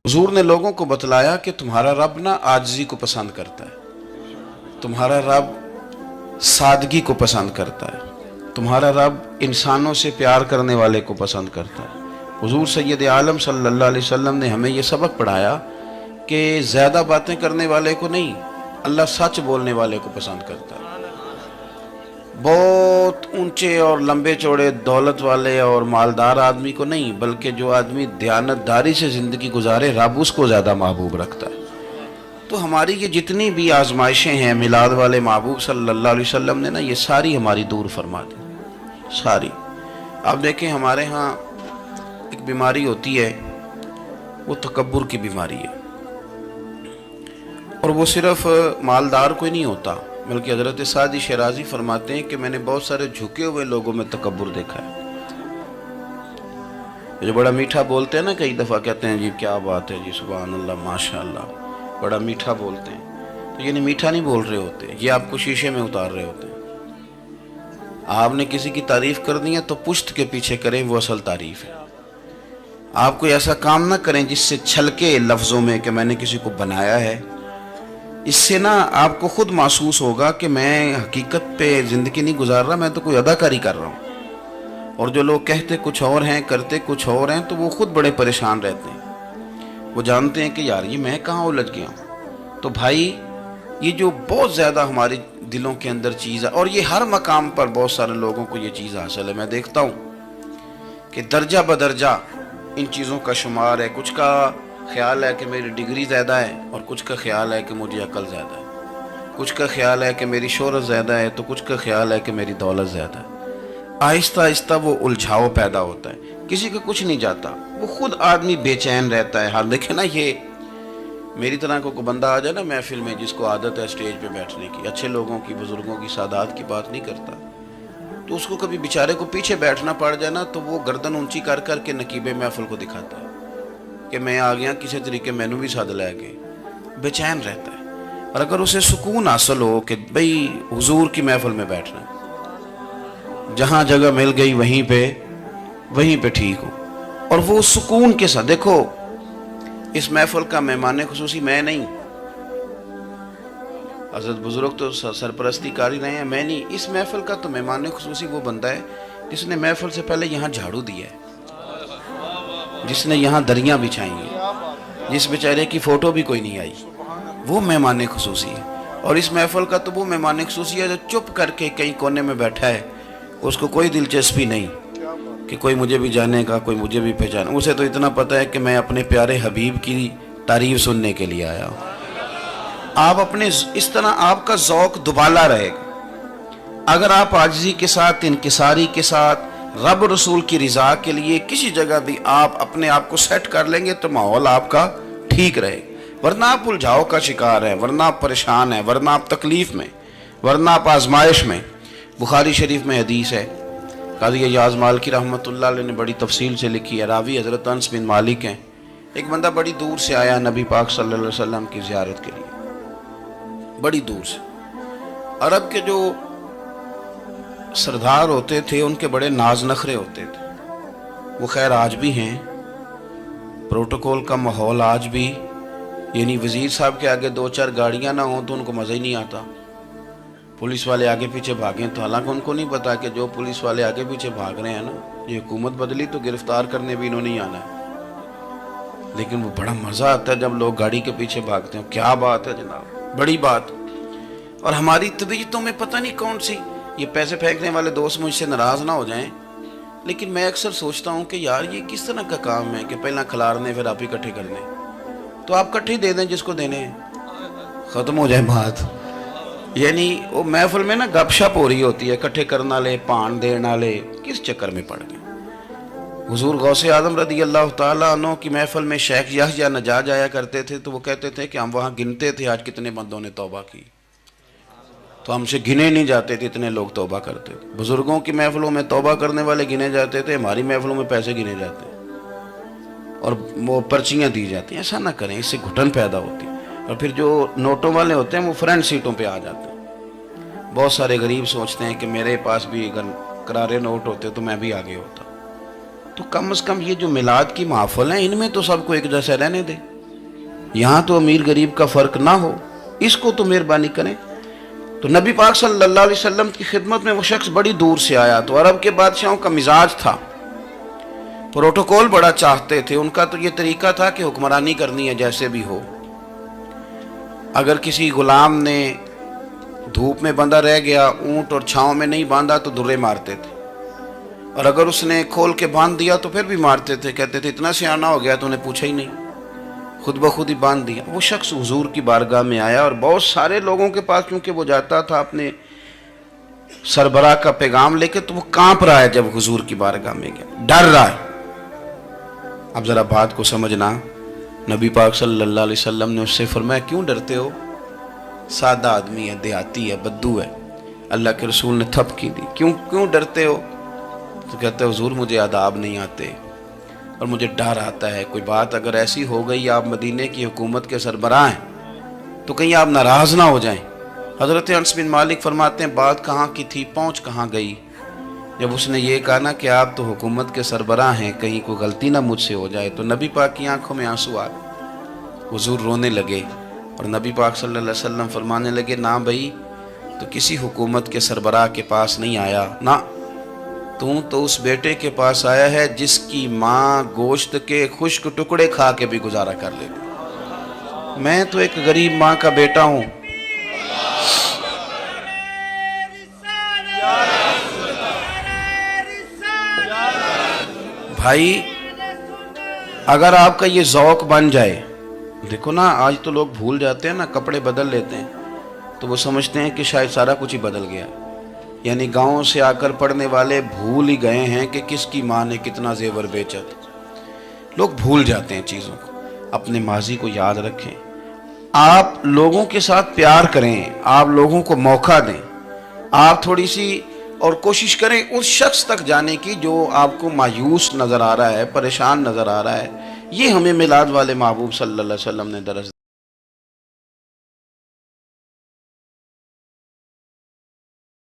حضور نے لوگوں کو بتلایا کہ تمہارا رب نا عاجزی کو پسند کرتا ہے، تمہارا رب سادگی کو پسند کرتا ہے، تمہارا رب انسانوں سے پیار کرنے والے کو پسند کرتا ہے۔ حضور سید عالم صلی اللہ علیہ وسلم نے ہمیں یہ سبق پڑھایا کہ زیادہ باتیں کرنے والے کو نہیں، اللہ سچ بولنے والے کو پسند کرتا ہے۔ بہت اونچے اور لمبے چوڑے دولت والے اور مالدار آدمی کو نہیں، بلکہ جو آدمی دیانتداری سے زندگی گزارے رب اس کو زیادہ محبوب رکھتا ہے۔ تو ہماری یہ جتنی بھی آزمائشیں ہیں، میلاد والے محبوب صلی اللہ علیہ وسلم نے نا یہ ساری ہماری دور فرما دی، ساری۔ آپ دیکھیں ہمارے ہاں ایک بیماری ہوتی ہے، وہ تکبر کی بیماری ہے، اور وہ صرف مالدار کو ہی نہیں ہوتا، بلکہ حضرت سعدی شیرازی فرماتے ہیں کہ میں نے بہت سارے جھکے ہوئے لوگوں میں تکبر دیکھا ہے۔ جو بڑا میٹھا بولتے ہیں نا، کئی دفعہ کہتے ہیں جی کیا بات ہے جی، سبحان اللہ ماشاء اللہ، بڑا میٹھا بولتے ہیں، تو یعنی میٹھا نہیں بول رہے ہوتے، یہ آپ کو شیشے میں اتار رہے ہوتے ہیں۔ آپ نے کسی کی تعریف کرنی ہے تو پشت کے پیچھے کریں، وہ اصل تعریف ہے۔ آپ کوئی ایسا کام نہ کریں جس سے چھلکے لفظوں میں کہ میں نے کسی کو بنایا ہے، اس سے نا آپ کو خود محسوس ہوگا کہ میں حقیقت پہ زندگی نہیں گزار رہا، میں تو کوئی اداکاری کر رہا ہوں۔ اور جو لوگ کہتے کچھ اور ہیں کرتے کچھ اور ہیں تو وہ خود بڑے پریشان رہتے ہیں، وہ جانتے ہیں کہ یار یہ میں کہاں الجھ گیا ہوں۔ تو بھائی یہ جو بہت زیادہ ہمارے دلوں کے اندر چیز ہے، اور یہ ہر مقام پر بہت سارے لوگوں کو یہ چیز حاصل ہے، میں دیکھتا ہوں کہ درجہ بدرجہ ان چیزوں کا شمار ہے۔ کچھ کا خیال ہے کہ میری ڈگری زیادہ ہے، اور کچھ کا خیال ہے کہ مجھے عقل زیادہ ہے، کچھ کا خیال ہے کہ میری شہرت زیادہ ہے، تو کچھ کا خیال ہے کہ میری دولت زیادہ ہے۔ آہستہ آہستہ وہ الجھاؤ پیدا ہوتا ہے، کسی کا کچھ نہیں جاتا، وہ خود آدمی بے چین رہتا ہے۔ حال دیکھیں نا، یہ میری طرح کو بندہ آ جائے نا محفل میں جس کو عادت ہے اسٹیج پہ بیٹھنے کی، اچھے لوگوں کی، بزرگوں کی، سادات کی بات نہیں کرتا، تو اس کو کبھی بیچارے کو پیچھے بیٹھنا پڑ جائے نا تو وہ گردن اونچی کر کر کے نقیب محفل کو دکھاتا ہے کہ میں آ گیا، کسی طریقے میں نے بھی ساتھ لے کے، بے چین رہتا ہے۔ اور اگر اسے سکون حاصل ہو کہ بھئی حضور کی محفل میں بیٹھنا ہے، جہاں جگہ مل گئی وہیں پہ ٹھیک ہو، اور وہ سکون کے ساتھ، دیکھو اس محفل کا مہمان خصوصی میں نہیں، حضرت بزرگ تو سرپرستی کاری رہے ہیں، میں نہیں، اس محفل کا تو مہمان خصوصی وہ بندہ ہے جس نے محفل سے پہلے یہاں جھاڑو دیا ہے، جس نے یہاں دریاں بچھائی ہیں، جس بیچارے کی فوٹو بھی کوئی نہیں آئی، وہ مہمان خصوصی ہے۔ اور اس محفل کا تو وہ مہمان خصوصی ہے جو چپ کر کے کہیں کونے میں بیٹھا ہے، اس کو کوئی دلچسپی نہیں کہ کوئی مجھے بھی جانے گا، کوئی مجھے بھی پہچانے، اسے تو اتنا پتہ ہے کہ میں اپنے پیارے حبیب کی تعریف سننے کے لیے آیا ہوں۔ آپ اپنے اس طرح آپ کا ذوق دوبالا رہے گا اگر آپ عاجزی کے ساتھ، انکساری کے ساتھ، رب رسول کی رضا کے لیے کسی جگہ بھی آپ اپنے آپ کو سیٹ کر لیں گے تو ماحول آپ کا ٹھیک رہے، ورنہ آپ الجھاؤ کا شکار ہیں، ورنہ آپ پریشان ہیں، ورنہ آپ تکلیف میں، ورنہ آپ آزمائش میں۔ بخاری شریف میں حدیث ہے، قاضی ایاز مالکی رحمۃ اللہ علیہ نے بڑی تفصیل سے لکھی ہے، راوی حضرت انس بن مالک ہیں۔ ایک بندہ بڑی دور سے آیا نبی پاک صلی اللہ علیہ وسلم کی زیارت کے لیے، بڑی دور سے۔ عرب کے جو سردار ہوتے تھے ان کے بڑے ناز نخرے ہوتے تھے، وہ خیر آج بھی ہیں، پروٹوکول کا ماحول آج بھی، یعنی وزیر صاحب کے آگے دو چار گاڑیاں نہ ہوں تو ان کو مزہ ہی نہیں آتا، پولیس والے آگے پیچھے بھاگیں تو، حالانکہ ان کو نہیں پتا کہ جو پولیس والے آگے پیچھے بھاگ رہے ہیں نا، یہ حکومت بدلی تو گرفتار کرنے بھی انہوں نے ہی آنا ہے، لیکن وہ بڑا مزہ آتا ہے جب لوگ گاڑی کے پیچھے بھاگتے ہیں، کیا بات ہے جناب، بڑی بات۔ اور ہماری طبیعتوں میں پتہ نہیں کون سی، یہ پیسے پھینکنے والے دوست مجھ سے ناراض نہ ہو جائیں، لیکن میں اکثر سوچتا ہوں کہ یار یہ کس طرح کا کام ہے کہ پہلا کھلارنے پھر آپ اکٹھے کرنے، تو آپ اکٹھے دے دیں جس کو دینے ہیں، ختم ہو جائے بات۔ یعنی وہ محفل میں نا گپ شپ ہو رہی ہوتی ہے، اکٹھے کرنا لے، پان دینا لے، کس چکر میں پڑ گئے۔ حضور غوث اعظم رضی اللہ تعالیٰ عنہ کی محفل میں شیخ یحییٰ نجار آیا کرتے تھے تو وہ کہتے تھے کہ ہم وہاں گنتے تھے آج کتنے بندوں نے توبہ کی، تو ہم سے گنے نہیں جاتے تھے، اتنے لوگ توبہ کرتے تھے۔ بزرگوں کی محفلوں میں توبہ کرنے والے گنے جاتے تھے، ہماری محفلوں میں پیسے گنے جاتے ہیں اور وہ پرچیاں دی جاتی ہیں۔ ایسا نہ کریں، اس سے گھٹن پیدا ہوتی ہے۔ اور پھر جو نوٹوں والے ہوتے ہیں وہ فرنٹ سیٹوں پہ آ جاتے ہیں۔ بہت سارے غریب سوچتے ہیں کہ میرے پاس بھی اگر کرارے نوٹ ہوتے تو میں بھی آگے ہوتا۔ تو کم از کم یہ جو میلاد کی محافل ہیں ان میں تو سب کو ایک جیسے رہنے دیں۔ یہاں تو امیر غریب کا فرق نہ ہو، اس کو تو مہربانی کریں۔ تو نبی پاک صلی اللہ علیہ وسلم کی خدمت میں وہ شخص بڑی دور سے آیا، تو عرب کے بادشاہوں کا مزاج تھا، پروٹوکول بڑا چاہتے تھے، ان کا تو یہ طریقہ تھا کہ حکمرانی کرنی ہے جیسے بھی ہو۔ اگر کسی غلام نے دھوپ میں بندھا رہ گیا، اونٹ اور چھاؤں میں نہیں باندھا تو درے مارتے تھے، اور اگر اس نے کھول کے باندھ دیا تو پھر بھی مارتے تھے، کہتے تھے اتنا سیانہ ہو گیا تو نے پوچھا ہی نہیں، خود بخود ہی باندھ دیا۔ وہ شخص حضور کی بارگاہ میں آیا، اور بہت سارے لوگوں کے پاس کیونکہ وہ جاتا تھا اپنے سربراہ کا پیغام لے کے، تو وہ کانپ رہا ہے جب حضور کی بارگاہ میں گیا، ڈر رہا ہے۔ اب ذرا بات کو سمجھنا، نبی پاک صلی اللہ علیہ وسلم نے اس سے فرمایا کیوں ڈرتے ہو؟ سادہ آدمی ہے، دیہاتی ہے، بدو ہے۔ اللہ کے رسول نے تھپکی دی، کیوں ڈرتے ہو؟ تو کہتے ہیں حضور مجھے آداب نہیں آتے اور مجھے ڈر آتا ہے، کوئی بات اگر ایسی ہو گئی، آپ مدینے کی حکومت کے سربراہ ہیں، تو کہیں آپ ناراض نہ ہو جائیں۔ حضرت انس بن مالک فرماتے ہیں بات کہاں کی تھی، پہنچ کہاں گئی؟ جب اس نے یہ کہا نا کہ آپ تو حکومت کے سربراہ ہیں، کہیں کوئی غلطی نہ مجھ سے ہو جائے، تو نبی پاک کی آنکھوں میں آنسو آ گئے، حضور رونے لگے، اور نبی پاک صلی اللہ علیہ وسلم فرمانے لگے نہ بھائی، تو کسی حکومت کے سربراہ کے پاس نہیں آیا، نہ تو اس بیٹے کے پاس آیا ہے جس کی ماں گوشت کے خشک ٹکڑے کھا کے بھی گزارا کر لے۔ میں تو ایک غریب ماں کا بیٹا ہوں۔ بھائی اگر آپ کا یہ ذوق بن جائے، دیکھو نا آج تو لوگ بھول جاتے ہیں نا، کپڑے بدل لیتے ہیں تو وہ سمجھتے ہیں کہ شاید سارا کچھ ہی بدل گیا، یعنی گاؤں سے آ کر پڑھنے والے بھول ہی گئے ہیں کہ کس کی ماں نے کتنا زیور بیچا تھا۔ لوگ بھول جاتے ہیں چیزوں کو، اپنے ماضی کو یاد رکھیں، آپ لوگوں کے ساتھ پیار کریں، آپ لوگوں کو موقع دیں، آپ تھوڑی سی اور کوشش کریں اس شخص تک جانے کی جو آپ کو مایوس نظر آ رہا ہے، پریشان نظر آ رہا ہے۔ یہ ہمیں میلاد والے محبوب صلی اللہ علیہ وسلم نے درس